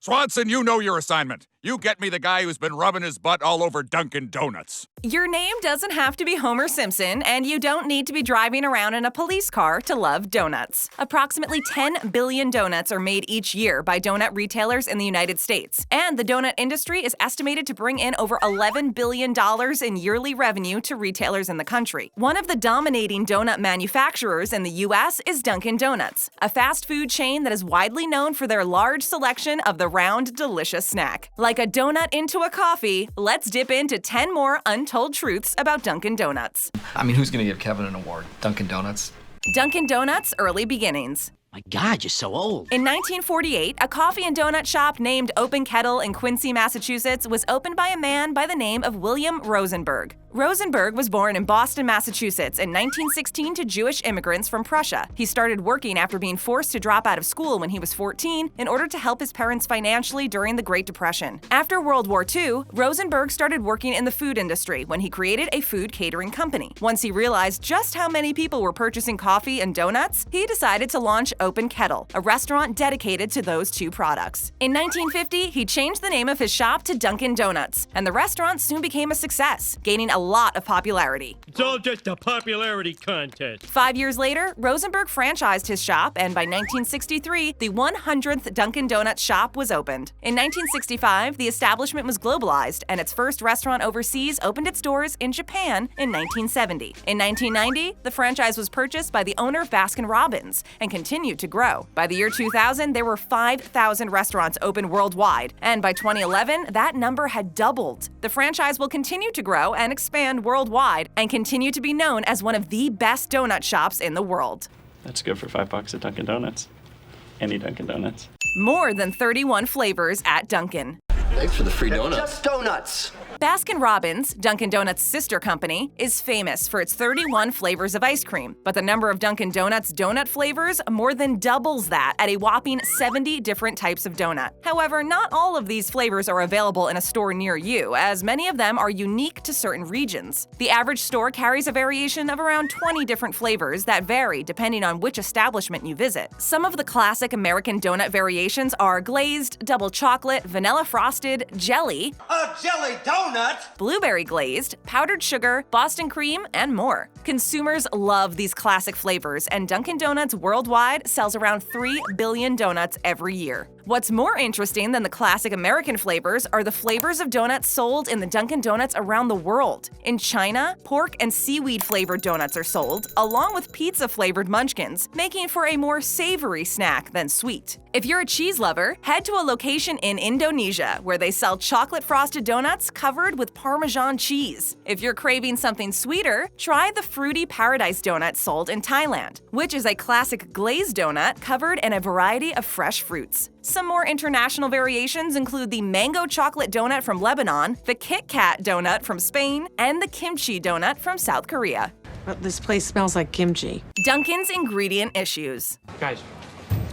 Swanson, you know your assignment. You get me the guy who's been rubbing his butt all over Dunkin' Donuts. Your name doesn't have to be Homer Simpson, and you don't need to be driving around in a police car to love donuts. Approximately 10 billion donuts are made each year by donut retailers in the United States, and the donut industry is estimated to bring in over $11 billion in yearly revenue to retailers in the country. One of the dominating donut manufacturers in the U.S. is Dunkin' Donuts, a fast food chain that is widely known for their large selection of the round, delicious snack. Like a donut into a coffee, let's dip into 10 more untold truths about Dunkin' Donuts. I mean, who's gonna give Kevin an award? Dunkin' Donuts? Dunkin' Donuts' early beginnings. My God, you're so old. In 1948, a coffee and donut shop named Open Kettle in Quincy, Massachusetts was opened by a man by the name of William Rosenberg. Rosenberg was born in Boston, Massachusetts in 1916 to Jewish immigrants from Prussia. He started working after being forced to drop out of school when he was 14 in order to help his parents financially during the Great Depression. After World War II, Rosenberg started working in the food industry when he created a food catering company. Once he realized just how many people were purchasing coffee and donuts, he decided to launch Open Kettle, a restaurant dedicated to those two products. In 1950, he changed the name of his shop to Dunkin' Donuts, and the restaurant soon became a success, gaining a lot of popularity. It's all just a popularity contest. 5 years later, Rosenberg franchised his shop, and by 1963, the 100th Dunkin' Donuts shop was opened. In 1965, the establishment was globalized, and its first restaurant overseas opened its doors in Japan in 1970. In 1990, the franchise was purchased by the owner of Baskin-Robbins and continued to grow. By the year 2000, there were 5,000 restaurants open worldwide, and by 2011, that number had doubled. The franchise will continue to grow and expand worldwide and continue to be known as one of the best donut shops in the world. That's good for $5 at Dunkin' Donuts. Any Dunkin' Donuts. More than 31 flavors at Dunkin'. Thanks for the free donuts. Just donuts. Baskin-Robbins, Dunkin' Donuts' sister company, is famous for its 31 flavors of ice cream, but the number of Dunkin' Donuts donut flavors more than doubles that at a whopping 70 different types of donut. However, not all of these flavors are available in a store near you, as many of them are unique to certain regions. The average store carries a variation of around 20 different flavors that vary depending on which establishment you visit. Some of the classic American donut variations are glazed, double chocolate, vanilla frosted, jelly, A jelly donut? blueberry glazed, powdered sugar, Boston cream, and more. Consumers love these classic flavors, and Dunkin' Donuts worldwide sells around 3 billion donuts every year. What's more interesting than the classic American flavors are the flavors of donuts sold in the Dunkin' Donuts around the world. In China, pork and seaweed-flavored donuts are sold, along with pizza-flavored munchkins, making for a more savory snack than sweet. If you're a cheese lover, head to a location in Indonesia where they sell chocolate-frosted donuts covered with Parmesan cheese. If you're craving something sweeter, try the Fruity Paradise donut sold in Thailand, which is a classic glazed donut covered in a variety of fresh fruits. Some more international variations include the Mango Chocolate Donut from Lebanon, the Kit Kat Donut from Spain, and the Kimchi Donut from South Korea. But this place smells like kimchi. Dunkin's ingredient issues. Guys,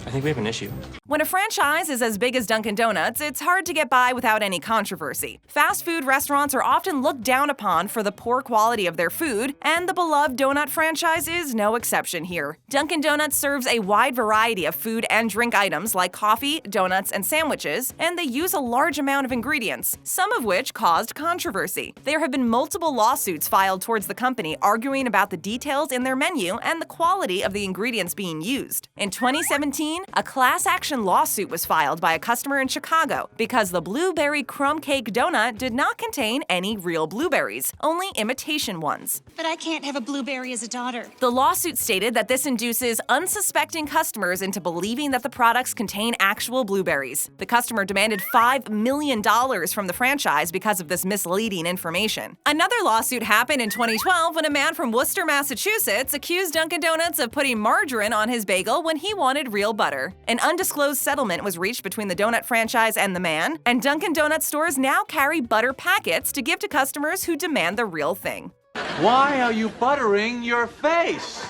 I think we have an issue. When a franchise is as big as Dunkin' Donuts, it's hard to get by without any controversy. Fast food restaurants are often looked down upon for the poor quality of their food, and the beloved donut franchise is no exception here. Dunkin' Donuts serves a wide variety of food and drink items like coffee, donuts, and sandwiches, and they use a large amount of ingredients, some of which caused controversy. There have been multiple lawsuits filed towards the company arguing about the details in their menu and the quality of the ingredients being used. In 2017, a class action lawsuit was filed by a customer in Chicago because the blueberry crumb cake donut did not contain any real blueberries, only imitation ones. But I can't have a blueberry as a daughter. The lawsuit stated that this induces unsuspecting customers into believing that the products contain actual blueberries. The customer demanded $5 million from the franchise because of this misleading information. Another lawsuit happened in 2012 when a man from Worcester, Massachusetts accused Dunkin' Donuts of putting margarine on his bagel when he wanted real butter. An undisclosed settlement was reached between the donut franchise and the man, and Dunkin' Donuts stores now carry butter packets to give to customers who demand the real thing. Why are you buttering your face?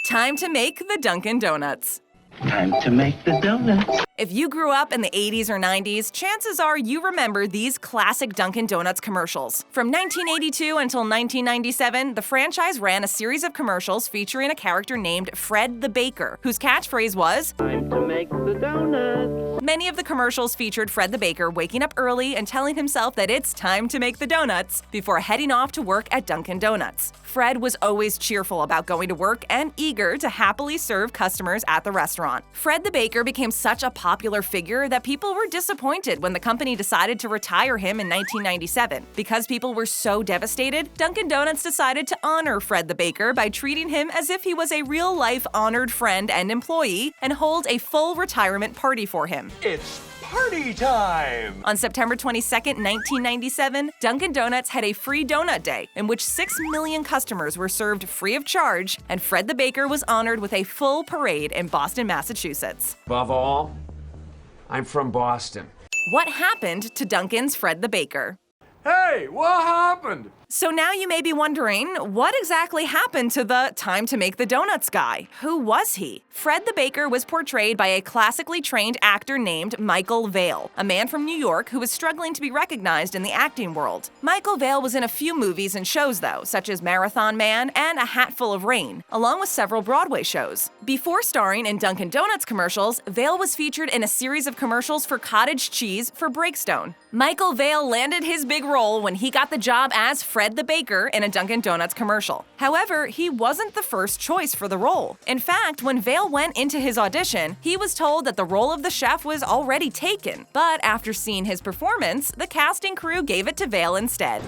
Time to make the Dunkin' Donuts. Time to make the donuts. If you grew up in the 80s or 90s, chances are you remember these classic Dunkin' Donuts commercials. From 1982 until 1997, the franchise ran a series of commercials featuring a character named Fred the Baker, whose catchphrase was, Time to make the donuts. Many of the commercials featured Fred the Baker waking up early and telling himself that it's time to make the donuts before heading off to work at Dunkin' Donuts. Fred was always cheerful about going to work and eager to happily serve customers at the restaurant. Fred the Baker became such a popular figure that people were disappointed when the company decided to retire him in 1997. Because people were so devastated, Dunkin' Donuts decided to honor Fred the Baker by treating him as if he was a real-life honored friend and employee and hold a full retirement party for him. It's party time! On September 22, 1997, Dunkin' Donuts had a free donut day in which 6 million customers were served free of charge, and Fred the Baker was honored with a full parade in Boston, Massachusetts. Above all, I'm from Boston. What happened to Dunkin's Fred the Baker? Hey, what happened? So now you may be wondering, what exactly happened to the time to make the donuts guy? Who was he? Fred the Baker was portrayed by a classically trained actor named Michael Vale, a man from New York who was struggling to be recognized in the acting world. Michael Vale was in a few movies and shows though, such as Marathon Man and A Hatful of Rain, along with several Broadway shows. Before starring in Dunkin' Donuts commercials, Vale was featured in a series of commercials for cottage cheese for Breakstone. Michael Vale landed his big role when he got the job as Fred the Baker in a Dunkin' Donuts commercial. However, he wasn't the first choice for the role. In fact, when Vale went into his audition, he was told that the role of the chef was already taken. But after seeing his performance, the casting crew gave it to Vale instead.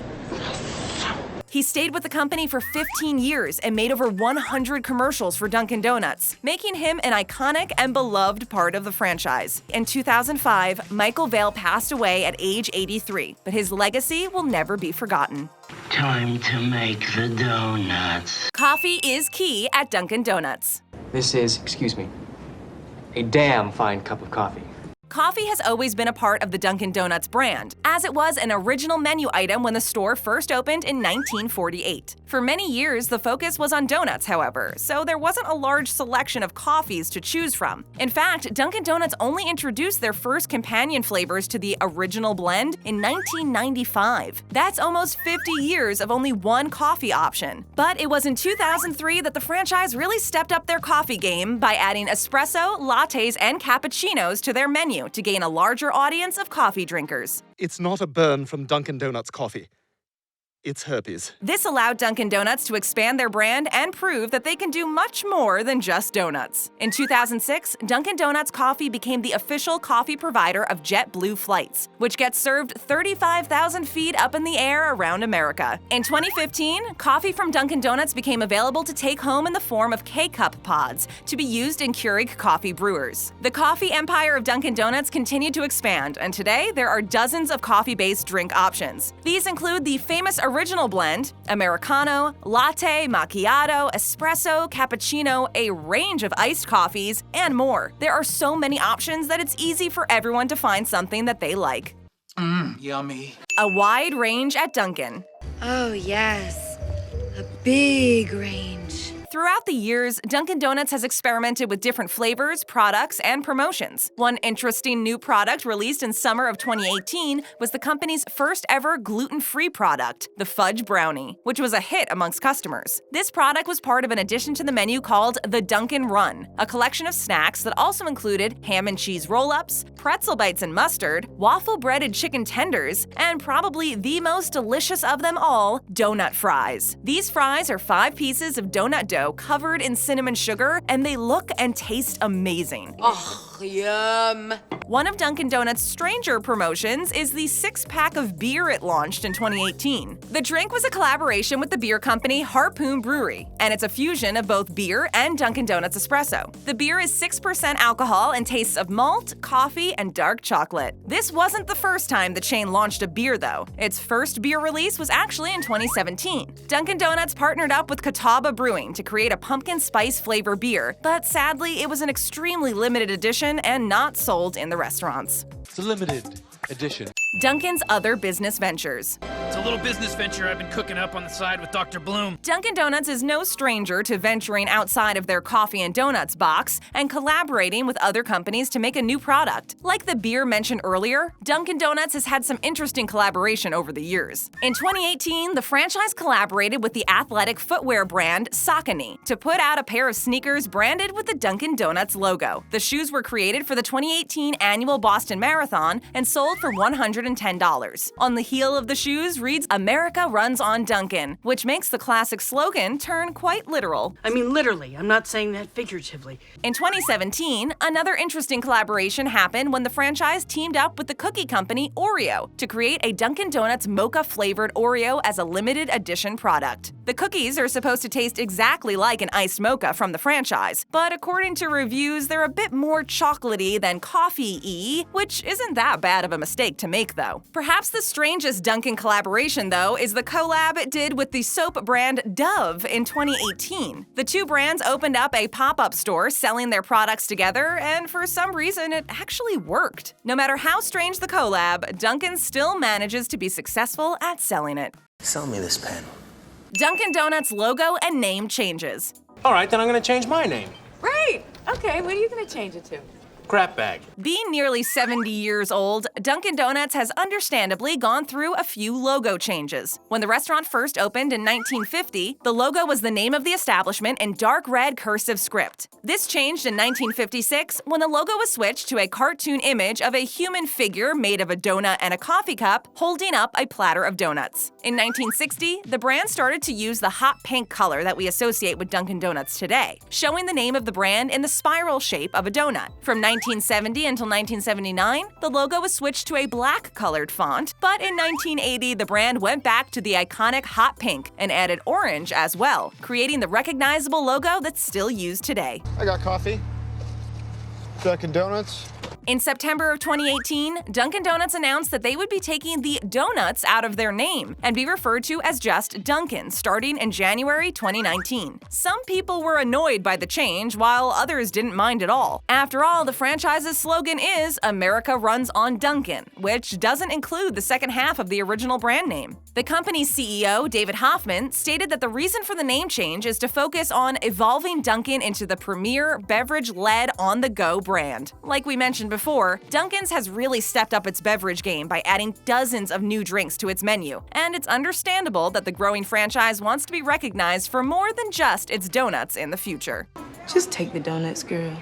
He stayed with the company for 15 years and made over 100 commercials for Dunkin' Donuts, making him an iconic and beloved part of the franchise. In 2005, Michael Vale passed away at age 83, but his legacy will never be forgotten. Time to make the donuts. Coffee is key at Dunkin' Donuts. This is, excuse me, a damn fine cup of coffee. Coffee has always been a part of the Dunkin' Donuts brand, as it was an original menu item when the store first opened in 1948. For many years, the focus was on donuts, however, so there wasn't a large selection of coffees to choose from. In fact, Dunkin' Donuts only introduced their first companion flavors to the original blend in 1995. That's almost 50 years of only one coffee option. But it was in 2003 that the franchise really stepped up their coffee game by adding espresso, lattes, and cappuccinos to their menu to gain a larger audience of coffee drinkers. It's not a burn from Dunkin' Donuts coffee. It's herpes. This allowed Dunkin' Donuts to expand their brand and prove that they can do much more than just donuts. In 2006, Dunkin' Donuts coffee became the official coffee provider of JetBlue flights, which gets served 35,000 feet up in the air around America. In 2015, coffee from Dunkin' Donuts became available to take home in the form of K-Cup pods to be used in Keurig coffee brewers. The coffee empire of Dunkin' Donuts continued to expand, and today there are dozens of coffee-based drink options. These include the famous original blend, Americano, latte, macchiato, espresso, cappuccino, a range of iced coffees, and more. There are so many options that it's easy for everyone to find something that they like. Yummy. A wide range at Dunkin'. Oh, yes. A big range. Throughout the years, Dunkin' Donuts has experimented with different flavors, products, and promotions. One interesting new product released in summer of 2018 was the company's first ever gluten-free product, the Fudge Brownie, which was a hit amongst customers. This product was part of an addition to the menu called the Dunkin' Run, a collection of snacks that also included ham and cheese roll-ups, pretzel bites and mustard, waffle-breaded chicken tenders, and probably the most delicious of them all, donut fries. These fries are 5 pieces of donut dough covered in cinnamon sugar, and they look and taste amazing. Oh, yum. One of Dunkin' Donuts' stranger promotions is the 6-pack of beer it launched in 2018. The drink was a collaboration with the beer company Harpoon Brewery, and it's a fusion of both beer and Dunkin' Donuts espresso. The beer is 6% alcohol and tastes of malt, coffee, and dark chocolate. This wasn't the first time the chain launched a beer, though. Its first beer release was actually in 2017. Dunkin' Donuts partnered up with Catawba Brewing to create a pumpkin spice flavor beer, but sadly, it was an extremely limited edition and not sold in the restaurants. It's a limited edition. Dunkin's other business ventures. It's a little business venture I've been cooking up on the side with Dr. Bloom. Dunkin' Donuts is no stranger to venturing outside of their coffee and donuts box and collaborating with other companies to make a new product. Like the beer mentioned earlier, Dunkin' Donuts has had some interesting collaboration over the years. In 2018, the franchise collaborated with the athletic footwear brand Saucony to put out a pair of sneakers branded with the Dunkin' Donuts logo. The shoes were created for the 2018 annual Boston Marathon and sold for $110. On the heel of the shoes reads "America runs on Dunkin'," which makes the classic slogan turn quite literal. I mean, literally. I'm not saying that figuratively. In 2017, another interesting collaboration happened when the franchise teamed up with the cookie company Oreo to create a Dunkin' Donuts mocha-flavored Oreo as a limited edition product. The cookies are supposed to taste exactly like an iced mocha from the franchise, but according to reviews, they're a bit more chocolatey than coffee-y, which isn't that bad of a mistake to make, though. Perhaps the strangest Dunkin' collaboration, though, is the collab it did with the soap brand Dove in 2018. The two brands opened up a pop-up store selling their products together, and for some reason, it actually worked. No matter how strange the collab, Dunkin' still manages to be successful at selling it. Sell me this pen. Dunkin' Donuts logo and name changes. All right, then I'm gonna change my name. Right. Okay, what are you gonna change it to? Crap bag. Being nearly 70 years old, Dunkin' Donuts has understandably gone through a few logo changes. When the restaurant first opened in 1950, the logo was the name of the establishment in dark red cursive script. This changed in 1956 when the logo was switched to a cartoon image of a human figure made of a donut and a coffee cup holding up a platter of donuts. In 1960, the brand started to use the hot pink color that we associate with Dunkin' Donuts today, showing the name of the brand in the spiral shape of a donut. From 1970 until 1979, the logo was switched to a black-colored font, but in 1980, the brand went back to the iconic hot pink and added orange as well, creating the recognizable logo that's still used today. I got coffee. Dunkin' Donuts. In September of 2018, Dunkin' Donuts announced that they would be taking the donuts out of their name and be referred to as just Dunkin' starting in January 2019. Some people were annoyed by the change, while others didn't mind at all. After all, the franchise's slogan is "America runs on Dunkin'," which doesn't include the second half of the original brand name. The company's CEO, David Hoffman, stated that the reason for the name change is to focus on evolving Dunkin' into the premier beverage-led on-the-go brand. Like we mentioned before, Dunkin's has really stepped up its beverage game by adding dozens of new drinks to its menu, and it's understandable that the growing franchise wants to be recognized for more than just its donuts in the future. Just take the donuts, girl.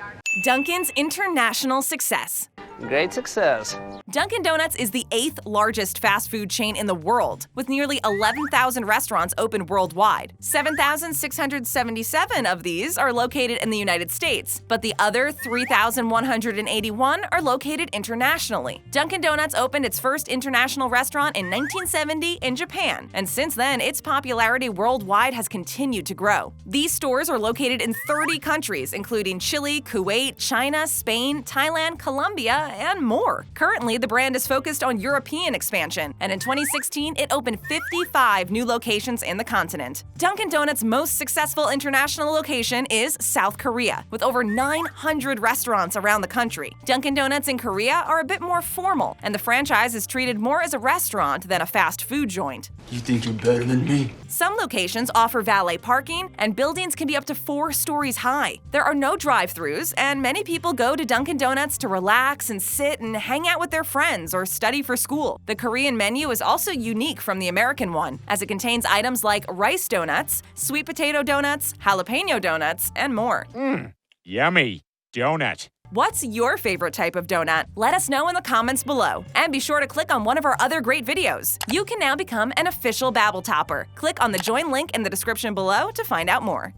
Dunkin's international success. Great success. Dunkin' Donuts is the 8th largest fast food chain in the world, with nearly 11,000 restaurants open worldwide. 7,677 of these are located in the United States, but the other 3,181 are located internationally. Dunkin' Donuts opened its first international restaurant in 1970 in Japan, and since then, its popularity worldwide has continued to grow. These stores are located in 30 countries, including Chile, Kuwait, China, Spain, Thailand, Colombia, and more. Currently, the brand is focused on European expansion, and in 2016, it opened 55 new locations in the continent. Dunkin' Donuts' most successful international location is South Korea, with over 900 restaurants around the country. Dunkin' Donuts in Korea are a bit more formal, and the franchise is treated more as a restaurant than a fast food joint. You think you're better than me? Some locations offer valet parking, and buildings can be up to 4 stories high. There are no drive-thrus, and many people go to Dunkin' Donuts to relax and sit and hang out with their friends or study for school. The Korean menu is also unique from the American one, as it contains items like rice donuts, sweet potato donuts, jalapeno donuts, and more. Yummy donut. What's your favorite type of donut? Let us know in the comments below. And be sure to click on one of our other great videos. You can now become an official Babble Topper. Click on the join link in the description below to find out more.